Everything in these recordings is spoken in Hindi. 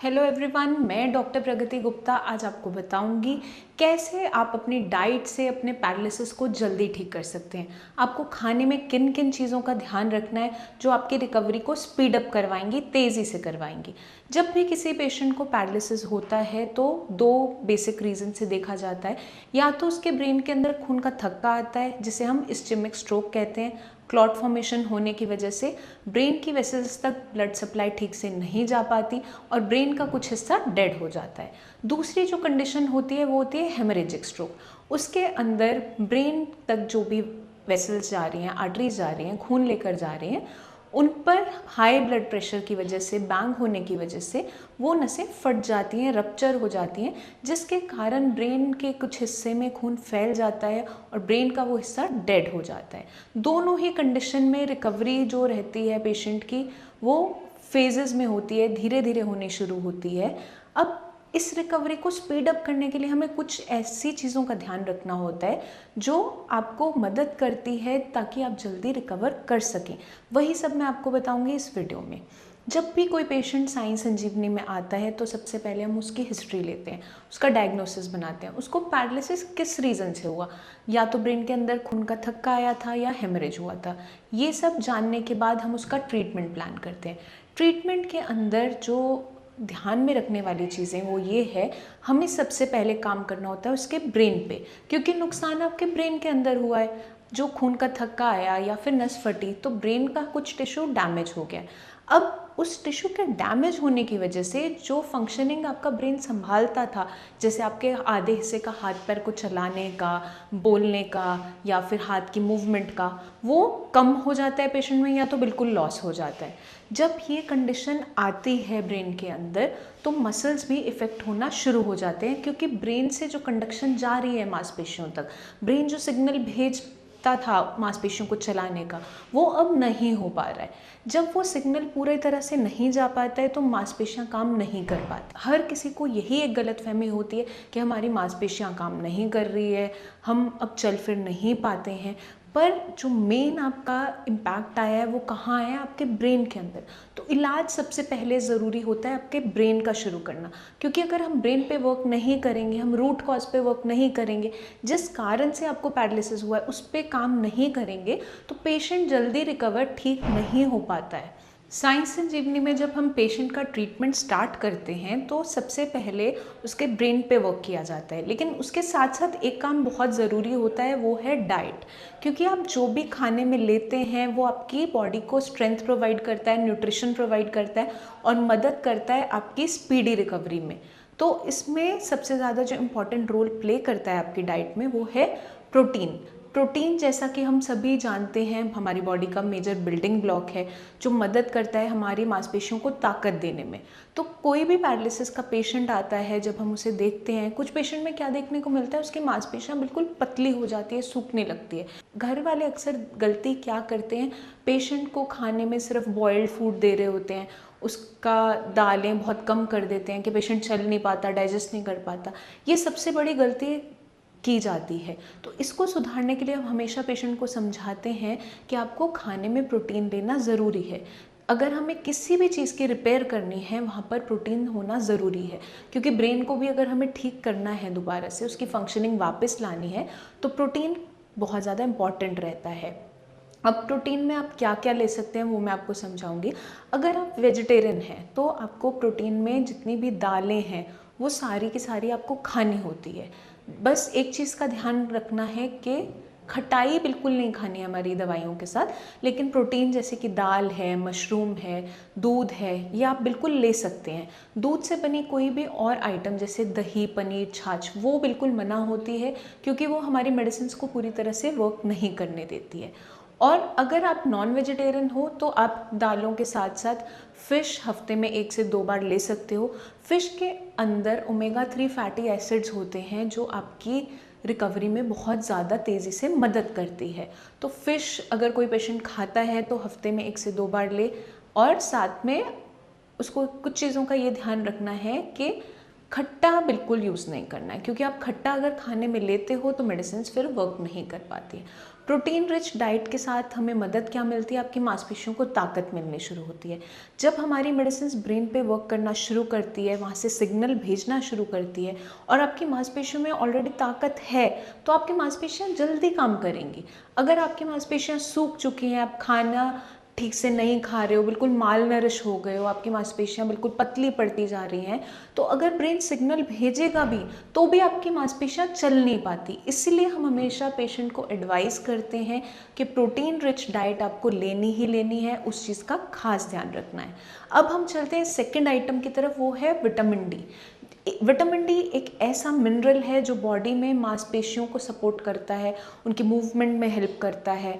हेलो एवरीवन, मैं डॉक्टर प्रगति गुप्ता आज आपको बताऊंगी कैसे आप अपनी डाइट से अपने पैरालिसिस को जल्दी ठीक कर सकते हैं। आपको खाने में किन किन चीज़ों का ध्यान रखना है जो आपकी रिकवरी को स्पीड अप करवाएंगी, तेज़ी से करवाएंगी। जब भी किसी पेशेंट को पैरालिसिस होता है तो दो बेसिक रीज़न से देखा जाता है। या तो उसके ब्रेन के अंदर खून का थक्का आता है जिसे हम इस्चेमिक स्ट्रोक कहते हैं। क्लॉट फॉर्मेशन होने की वजह से ब्रेन की वेसल्स तक ब्लड सप्लाई ठीक से नहीं जा पाती और ब्रेन का कुछ हिस्सा डेड हो जाता है। दूसरी जो कंडीशन होती है वो होती है हेमरेजिक स्ट्रोक। उसके अंदर ब्रेन तक जो भी वेसल्स जा रही हैं, आर्टरीज जा रही हैं, खून लेकर जा रही हैं, उन पर हाई ब्लड प्रेशर की वजह से, बैंग होने की वजह से वो नसें फट जाती हैं, रप्चर हो जाती हैं, जिसके कारण ब्रेन के कुछ हिस्से में खून फैल जाता है और ब्रेन का वो हिस्सा डेड हो जाता है। दोनों ही कंडीशन में रिकवरी जो रहती है पेशेंट की वो फेजेस में होती है, धीरे धीरे होनी शुरू होती है। अब इस रिकवरी को स्पीड अप करने के लिए हमें कुछ ऐसी चीज़ों का ध्यान रखना होता है जो आपको मदद करती है ताकि आप जल्दी रिकवर कर सकें। वही सब मैं आपको बताऊंगी इस वीडियो में। जब भी कोई पेशेंट साई संजीवनी में आता है तो सबसे पहले हम उसकी हिस्ट्री लेते हैं, उसका डायग्नोसिस बनाते हैं, उसको पैरालिसिस किस रीज़न से हुआ, या तो ब्रेन के अंदर खून का थक्का आया था या हेमरेज हुआ था। ये सब जानने के बाद हम उसका ट्रीटमेंट प्लान करते हैं। ट्रीटमेंट के अंदर जो ध्यान में रखने वाली चीज़ें वो ये है, हमें सबसे पहले काम करना होता है उसके ब्रेन पे, क्योंकि नुकसान आपके ब्रेन के अंदर हुआ है। जो खून का थक्का आया या फिर नस फटी तो ब्रेन का कुछ टिश्यू डैमेज हो गया। अब उस टिश्यू के डैमेज होने की वजह से जो फंक्शनिंग आपका ब्रेन संभालता था, जैसे आपके आधे हिस्से का हाथ पैर को चलाने का, बोलने का या फिर हाथ की मूवमेंट का, वो कम हो जाता है पेशेंट में या तो बिल्कुल लॉस हो जाता है। जब ये कंडीशन आती है ब्रेन के अंदर तो मसल्स भी इफ़ेक्ट होना शुरू हो जाते हैं, क्योंकि ब्रेन से जो कंडक्शन जा रही है मांसपेशियों तक, ब्रेन जो सिग्नल भेजता था मांसपेशियों को चलाने का, वो अब नहीं हो पा रहा है। जब वो सिग्नल पूरी तरह से नहीं जा पाता है तो मांसपेशियां काम नहीं कर पाती। हर किसी को यही एक गलतफहमी होती है कि हमारी मांसपेशियां काम नहीं कर रही है, हम अब चल फिर नहीं पाते हैं। पर जो मेन आपका इम्पैक्ट आया है वो कहाँ आया है? आपके ब्रेन के अंदर। तो इलाज सबसे पहले ज़रूरी होता है आपके ब्रेन का शुरू करना, क्योंकि अगर हम ब्रेन पे वर्क नहीं करेंगे, हम रूट कॉज पे वर्क नहीं करेंगे, जिस कारण से आपको पैरालिसिस हुआ है उस पर काम नहीं करेंगे तो पेशेंट जल्दी रिकवर ठीक नहीं हो पाता है। साई संजीवनी में जब हम पेशेंट का ट्रीटमेंट स्टार्ट करते हैं तो सबसे पहले उसके ब्रेन पे वर्क किया जाता है, लेकिन उसके साथ साथ एक काम बहुत ज़रूरी होता है, वो है डाइट। क्योंकि आप जो भी खाने में लेते हैं वो आपकी बॉडी को स्ट्रेंथ प्रोवाइड करता है, न्यूट्रिशन प्रोवाइड करता है और मदद करता है आपकी स्पीडी रिकवरी में। तो इसमें सबसे ज़्यादा जो इम्पॉर्टेंट रोल प्ले करता है आपकी डाइट में वो है प्रोटीन। प्रोटीन, जैसा कि हम सभी जानते हैं, हमारी बॉडी का मेजर बिल्डिंग ब्लॉक है जो मदद करता है हमारी मांसपेशियों को ताकत देने में। तो कोई भी पैरालिसिस का पेशेंट आता है, जब हम उसे देखते हैं, कुछ पेशेंट में क्या देखने को मिलता है, उसकी मांसपेशियां बिल्कुल पतली हो जाती है, सूखने लगती है। घर वाले अक्सर गलती क्या करते हैं, पेशेंट को खाने में सिर्फ बॉइल्ड फूड दे रहे होते हैं, उसका दालें बहुत कम कर देते हैं कि पेशेंट चल नहीं पाता, डाइजेस्ट नहीं कर पाता। ये सबसे बड़ी गलती की जाती है। तो इसको सुधारने के लिए हम हमेशा पेशेंट को समझाते हैं कि आपको खाने में प्रोटीन लेना ज़रूरी है। अगर हमें किसी भी चीज़ की रिपेयर करनी है वहाँ पर प्रोटीन होना ज़रूरी है, क्योंकि ब्रेन को भी अगर हमें ठीक करना है, दोबारा से उसकी फंक्शनिंग वापस लानी है, तो प्रोटीन बहुत ज़्यादा इम्पॉर्टेंट रहता है। अब प्रोटीन में आप क्या क्या ले सकते हैं वो मैं आपको समझाऊंगी। अगर आप वेजिटेरियन हैं तो आपको प्रोटीन में जितनी भी दालें हैं वो सारी की सारी आपको खानी होती है। बस एक चीज़ का ध्यान रखना है कि खटाई बिल्कुल नहीं खानी है हमारी दवाइयों के साथ, लेकिन प्रोटीन जैसे कि दाल है, मशरूम है, दूध है, ये आप बिल्कुल ले सकते हैं। दूध से बनी कोई भी और आइटम जैसे दही, पनीर, छाछ, वो बिल्कुल मना होती है, क्योंकि वो हमारी मेडिसिन को पूरी तरह से वर्क नहीं करने देती है। और अगर आप नॉन वेजिटेरियन हो तो आप दालों के साथ साथ फ़िश हफ्ते में 1 से 2 बार ले सकते हो। फ़िश के अंदर ओमेगा 3 फैटी एसिड्स होते हैं जो आपकी रिकवरी में बहुत ज़्यादा तेज़ी से मदद करती है। तो फ़िश अगर कोई पेशेंट खाता है तो हफ्ते में 1 से 2 बार ले, और साथ में उसको कुछ चीज़ों का ये ध्यान रखना है कि खट्टा बिल्कुल यूज़ नहीं करना है, क्योंकि आप खट्टा अगर खाने में लेते हो तो मेडिसिन फिर वर्क नहीं कर पाती है। प्रोटीन रिच डाइट के साथ हमें मदद क्या मिलती है, आपकी मांसपेशियों को ताकत मिलनी शुरू होती है। जब हमारी मेडिसिन ब्रेन पे वर्क करना शुरू करती है, वहाँ से सिग्नल भेजना शुरू करती है और आपकी मांसपेशियों में ऑलरेडी ताकत है, तो आपकी मांसपेशियाँ जल्दी काम करेंगी। अगर आपकी मांसपेशियाँ सूख चुकी हैं, आप खाना ठीक से नहीं खा रहे हो, बिल्कुल माल नरिश हो गए हो, आपकी मांसपेशियाँ बिल्कुल पतली पड़ती जा रही हैं, तो अगर ब्रेन सिग्नल भेजेगा भी तो भी आपकी मांसपेशियाँ चल नहीं पाती। इसीलिए हम हमेशा पेशेंट को एडवाइस करते हैं कि प्रोटीन रिच डाइट आपको लेनी ही लेनी है, उस चीज़ का खास ध्यान रखना है। अब हम चलते हैं सेकेंड आइटम की तरफ, वो है विटामिन डी। विटामिन डी एक ऐसा मिनरल है जो बॉडी में मांसपेशियों को सपोर्ट करता है, उनकी मूवमेंट में हेल्प करता है।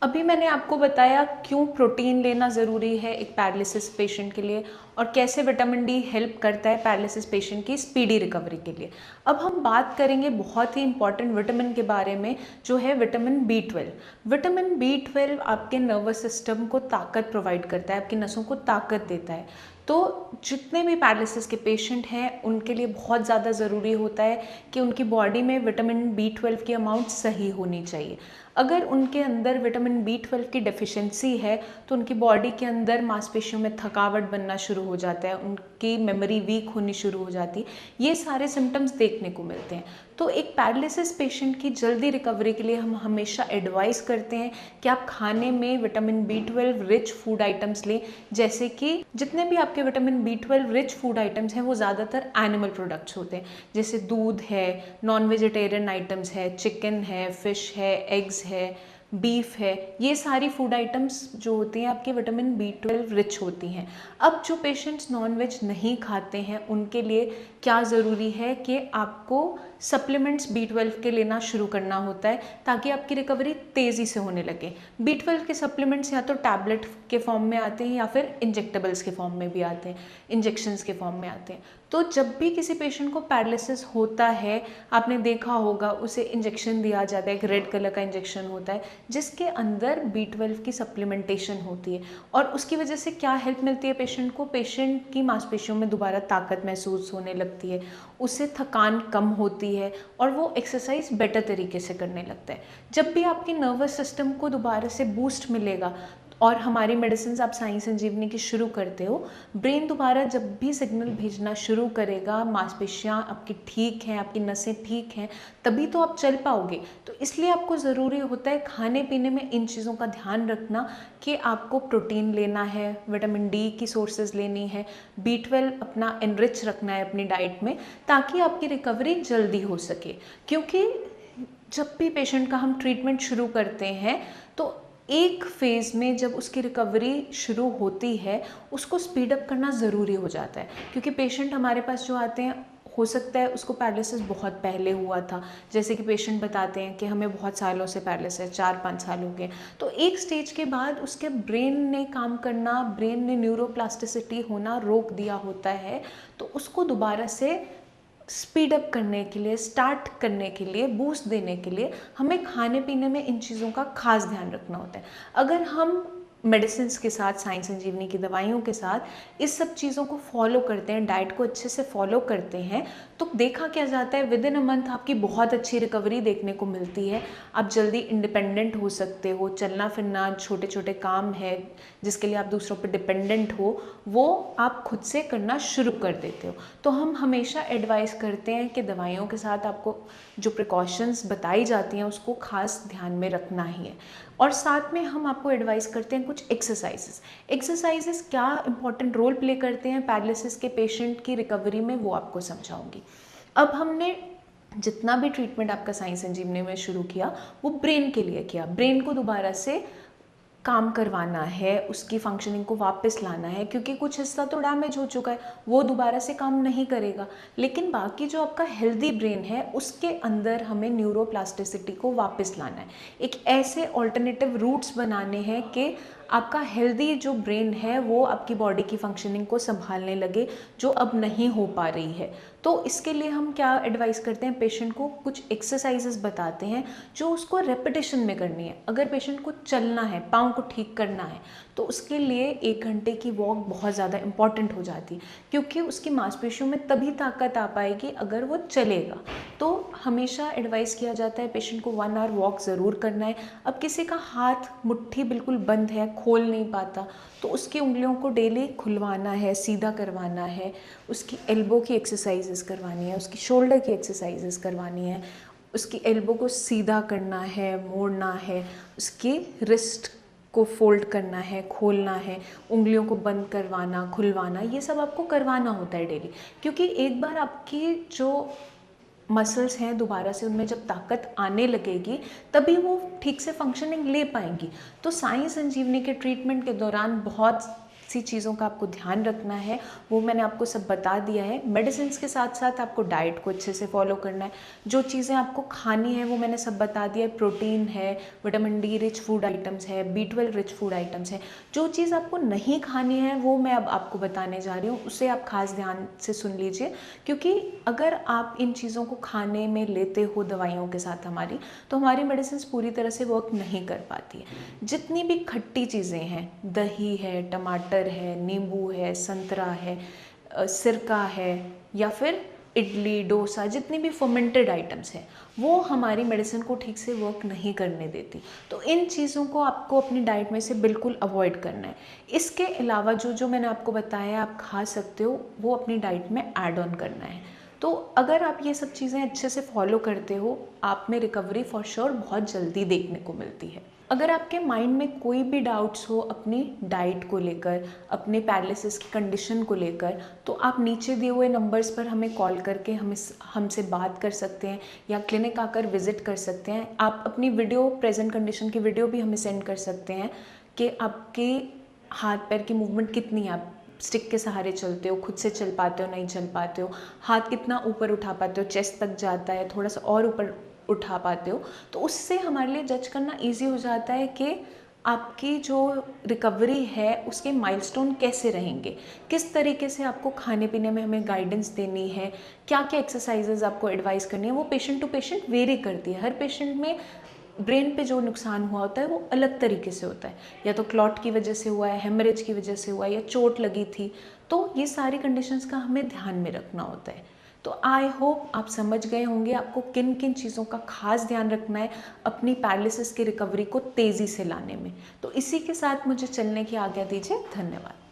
अभी मैंने आपको बताया क्यों प्रोटीन लेना ज़रूरी है एक पैरालिसिस पेशेंट के लिए और कैसे विटामिन डी हेल्प करता है पैरालिसिस पेशेंट की स्पीडी रिकवरी के लिए। अब हम बात करेंगे बहुत ही इंपॉर्टेंट विटामिन के बारे में, जो है विटामिन B12। विटामिन B12 आपके नर्वस सिस्टम को ताकत प्रोवाइड करता है, आपकी नसों को ताकत देता है। तो जितने भी पैरालिसिस के पेशेंट हैं उनके लिए बहुत ज़्यादा ज़रूरी होता है कि उनकी बॉडी में विटामिन B12 की अमाउंट सही होनी चाहिए। अगर उनके अंदर विटामिन B12 की डेफिशिएंसी है तो उनकी बॉडी के अंदर मांसपेशियों में थकावट बनना शुरू हो जाता है, उनकी मेमोरी वीक होनी शुरू हो जाती है, ये सारे सिम्टम्स देखने को मिलते हैं। तो एक पैरालिसिस पेशेंट की जल्दी रिकवरी के लिए हम हमेशा एडवाइस करते हैं कि आप खाने में vitamin B12 rich food items लें, जैसे कि जितने भी आपके vitamin B12 rich food items हैं वो ज़्यादातर एनिमल प्रोडक्ट्स होते हैं, जैसे दूध है, नॉन वेजिटेरियन आइटम्स है, चिकन है, फिश है, एग्स है, बीफ है, ये सारी फूड आइटम्स जो होती हैं आपके विटामिन B12 रिच होती हैं। अब जो पेशेंट्स नॉनवेज नहीं खाते हैं उनके लिए क्या ज़रूरी है कि आपको सप्लीमेंट्स B12 के लेना शुरू करना होता है ताकि आपकी रिकवरी तेज़ी से होने लगे। B12 के सप्लीमेंट्स या तो टैबलेट के फॉर्म में आते हैं या फिर इंजेक्टेबल्स के फॉर्म में भी आते हैं, इंजेक्शंस के फॉर्म में आते हैं। तो जब भी किसी पेशेंट को पैरालिसिस होता है, आपने देखा होगा उसे इंजेक्शन दिया जाता है, एक रेड कलर का इंजेक्शन होता है जिसके अंदर B12 की सप्लीमेंटेशन होती है और उसकी वजह से क्या हेल्प मिलती है पेशेंट को, पेशेंट की मांसपेशियों में दोबारा ताकत महसूस होने लगती है, उससे थकान कम होती है और वो एक्सरसाइज बेटर तरीके से करने लगता है। जब भी आपके नर्वस सिस्टम को दोबारा से बूस्ट मिलेगा और हमारी मेडिसिन आप साई संजीवनी की शुरू करते हो, ब्रेन दोबारा जब भी सिग्नल भेजना शुरू करेगा, मांसपेशियाँ आपकी ठीक हैं, आपकी नसें ठीक हैं, तभी तो आप चल पाओगे। तो इसलिए आपको ज़रूरी होता है खाने पीने में इन चीज़ों का ध्यान रखना कि आपको प्रोटीन लेना है, विटामिन डी की सोर्सेज लेनी है, B12 अपना एनरिच रखना है अपनी डाइट में ताकि आपकी रिकवरी जल्दी हो सके। क्योंकि जब भी पेशेंट का हम ट्रीटमेंट शुरू करते हैं तो एक फेज़ में जब उसकी रिकवरी शुरू होती है उसको स्पीड अप करना ज़रूरी हो जाता है, क्योंकि पेशेंट हमारे पास जो आते हैं हो सकता है उसको पैरालिसिस बहुत पहले हुआ था, जैसे कि पेशेंट बताते हैं कि हमें बहुत सालों से पैरालिसिस, 4-5 साल हो गए। तो एक स्टेज के बाद उसके ब्रेन ने काम करना, ब्रेन ने न्यूरोप्लास्टिसिटी होना रोक दिया होता है, तो उसको दोबारा से स्पीड अप करने के लिए, स्टार्ट करने के लिए, बूस्ट देने के लिए हमें खाने पीने में इन चीज़ों का खास ध्यान रखना होता है। अगर हम मेडिसिन के साथ, साई संजीवनी की दवाइयों के साथ इस सब चीज़ों को फॉलो करते हैं, डाइट को अच्छे से फॉलो करते हैं, तो देखा क्या जाता है विद इन अ मंथ आपकी बहुत अच्छी रिकवरी देखने को मिलती है। आप जल्दी इंडिपेंडेंट हो सकते हो, चलना फिरना, छोटे छोटे काम है जिसके लिए आप दूसरों पर डिपेंडेंट हो, वो आप खुद से करना शुरू कर देते हो। तो हम हमेशा एडवाइस करते हैं कि दवाइयों के साथ आपको जो प्रिकॉशंस बताई जाती हैं उसको खास ध्यान में रखना ही है। और साथ में हम आपको एडवाइस करते हैं कुछ एक्सरसाइजेस क्या इंपॉर्टेंट रोल प्ले करते हैं पैरालिसिस के पेशेंट की रिकवरी में, वो आपको समझाऊंगी। अब हमने जितना भी ट्रीटमेंट आपका साई संजीवनी में शुरू किया वो ब्रेन के लिए किया, ब्रेन को दोबारा से काम करवाना है, उसकी फंक्शनिंग को वापस लाना है, क्योंकि कुछ हिस्सा तो डैमेज हो चुका है, वो दोबारा से काम नहीं करेगा। लेकिन बाकी जो आपका हेल्दी ब्रेन है उसके अंदर हमें न्यूरोप्लास्टिसिटी को वापस लाना है, एक ऐसे ऑल्टरनेटिव रूट्स बनाने हैं कि आपका हेल्दी जो ब्रेन है वो आपकी बॉडी की फंक्शनिंग को संभालने लगे, जो अब नहीं हो पा रही है। तो इसके लिए हम क्या एडवाइस करते हैं, पेशेंट को कुछ एक्सरसाइजेस बताते हैं जो उसको रेपिटेशन में करनी है। अगर पेशेंट को चलना है, पाँव को ठीक करना है, तो उसके लिए 1 घंटे की वॉक बहुत ज़्यादा इंपॉर्टेंट हो जाती है, क्योंकि उसकी मांसपेशियों में तभी ताकत आ पाएगी अगर वो चलेगा। तो हमेशा एडवाइस किया जाता है पेशेंट को 1 आवर वॉक ज़रूर करना है। अब किसी का हाथ मुट्ठी बिल्कुल बंद है, खोल नहीं पाता, तो उसकी उंगलियों को डेली खुलवाना है, सीधा करवाना है, उसकी एल्बो की एक्सरसाइजेस करवानी है, उसकी शोल्डर की एक्सरसाइजेस करवानी है, उसकी एल्बो को सीधा करना है, मोड़ना है, उसकी रिस्ट को फोल्ड करना है, खोलना है, उंगलियों को बंद करवाना, खुलवाना, ये सब आपको करवाना होता है डेली। क्योंकि एक बार आपकी जो मसल्स हैं दोबारा से उनमें जब ताकत आने लगेगी तभी वो ठीक से फंक्शनिंग ले पाएंगी। तो साई संजीवनी के ट्रीटमेंट के दौरान बहुत सी चीज़ों का आपको ध्यान रखना है, वो मैंने आपको सब बता दिया है। मेडिसिन के साथ साथ आपको डाइट को अच्छे से फॉलो करना है, जो चीज़ें आपको खानी है वो मैंने सब बता दिया है। प्रोटीन है, vitamin D rich food items है, B12 रिच फूड आइटम्स है। जो चीज़ आपको नहीं खानी है वो मैं अब आपको बताने जा रही हूँ, उसे आप खास ध्यान से सुन लीजिए, क्योंकि अगर आप इन चीज़ों को खाने में लेते हो दवाइयों के साथ हमारी, तो हमारी मेडिसिन पूरी तरह से वर्क नहीं कर पाती है। जितनी भी खट्टी चीज़ें हैं, दही है, टमाटर है, नींबू है, संतरा है, सिरका है, या फिर इडली डोसा, जितनी भी फर्मेंटेड आइटम्स हैं वो हमारी मेडिसिन को ठीक से वर्क नहीं करने देती। तो इन चीज़ों को आपको अपनी डाइट में से बिल्कुल अवॉइड करना है। इसके अलावा जो जो मैंने आपको बताया आप खा सकते हो, वो अपनी डाइट में ऐड ऑन करना है। तो अगर आप ये सब चीज़ें अच्छे से फॉलो करते हो, आप में रिकवरी फॉर श्योर बहुत जल्दी देखने को मिलती है। अगर आपके माइंड में कोई भी डाउट्स हो अपनी डाइट को लेकर, अपने पैरालिसिस की कंडीशन को लेकर, तो आप नीचे दिए हुए नंबर्स पर हमें कॉल करके हमसे बात कर सकते हैं, या क्लिनिक आकर विजिट कर सकते हैं। आप अपनी वीडियो, प्रेजेंट कंडीशन की वीडियो भी हमें सेंड कर सकते हैं कि आपके हाथ पैर की मूवमेंट कितनी है, आप स्टिक के सहारे चलते हो, खुद से चल पाते हो, नहीं चल पाते हो, हाथ कितना ऊपर उठा पाते हो, चेस्ट तक जाता है, थोड़ा सा और ऊपर उठा पाते हो। तो उससे हमारे लिए जज करना इजी हो जाता है कि आपकी जो रिकवरी है उसके माइलस्टोन कैसे रहेंगे, किस तरीके से आपको खाने पीने में हमें गाइडेंस देनी है, क्या क्या एक्सरसाइजेज आपको एडवाइस करनी है। वो पेशेंट टू पेशेंट वेरी करती है। हर पेशेंट में ब्रेन पे जो नुकसान हुआ होता है वो अलग तरीके से होता है, या तो क्लॉट की वजह से हुआ है, हेमरेज की वजह से हुआ है, या चोट लगी थी। तो ये सारी कंडीशंस का हमें ध्यान में रखना होता है। तो आई होप आप समझ गए होंगे आपको किन किन चीज़ों का खास ध्यान रखना है अपनी पैरालिसिस की रिकवरी को तेज़ी से लाने में। तो इसी के साथ मुझे चलने की आज्ञा दीजिए। धन्यवाद।